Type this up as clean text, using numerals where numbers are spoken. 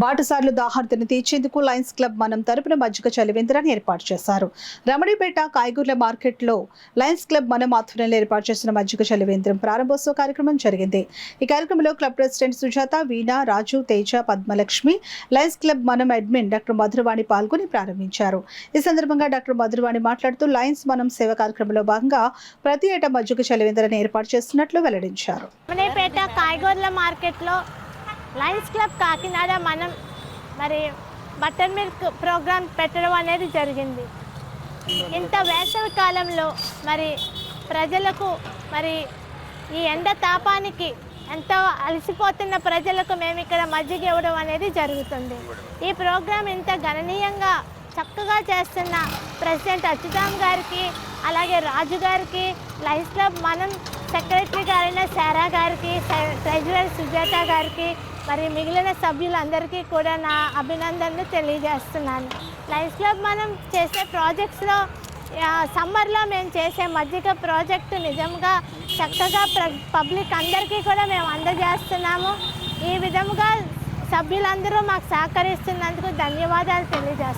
బాటసార్లు దాహార్తిని తీర్చేందుకు Lions club మనం తరపున మజ్జిగ చలివేంద్రాన్ని ఏర్పాటు చేశారు. రమణిపేట కాయగూరల మార్కెట్లో లయన్స్ క్లబ్ మనం ఆధ్వర్యంలో ఏర్పాటు చేసిన మజ్జిగ చలివేంద్రం ప్రారంభోత్సవ కార్యక్రమం జరిగింది. ఈ కార్యక్రమంలో క్లబ్ ప్రెసిడెంట్ సుజాత, వీణా, రాజు, తేజ, పద్మలక్ష్మి, లయన్స్ క్లబ్ మనం అడ్మిన్ డాక్టర్ మధురవాణి పాల్గొని ప్రారంభించారు. ఈ సందర్భంగా డాక్టర్ మధురవాణి మాట్లాడుతూ లయన్స్ మనం సేవ కార్యక్రమంలో భాగంగా ప్రతి ఏటా మజ్జిగ చలివేంద్రాన్ని ఏర్పాటు చేస్తున్నట్లు వెల్లడించారు. రమణిపేట కాయగూరల మార్కెట్లో లయన్స్ క్లబ్ కాకినాడ మనం బటర్ మిల్క్ ప్రోగ్రామ్ పెట్టడం అనేది జరిగింది. ఇంత వేసవి కాలంలో ప్రజలకు ఈ ఎండ తాపానికి ఎంతో అలసిపోతున్న ప్రజలకు మేము ఇక్కడ మజ్జిగ ఇవ్వడం అనేది జరుగుతుంది. ఈ ప్రోగ్రాం ఇంత గణనీయంగా చక్కగా చేస్తున్న ప్రెసిడెంట్ అచ్యుతాం గారికి, అలాగే రాజు గారికి, లయన్స్ క్లబ్ మనం సెక్రటరీ గారైన శారా గారికి, ట్రెజరర్ సుజాత గారికి, మిగిలిన సభ్యులందరికీ కూడా నా అభినందనలు తెలియజేస్తున్నాను. లయన్స్ క్లబ్ మనం చేసే ప్రాజెక్ట్స్లో సమ్మర్లో మేము చేసే మజ్జిగ ప్రాజెక్టు నిజంగా చక్కగా పబ్లిక్ అందరికీ కూడా మేము అందజేస్తున్నాము. ఈ విధముగా సభ్యులందరూ మాకు సహకరిస్తున్నందుకు ధన్యవాదాలు తెలియజేస్తున్నాను.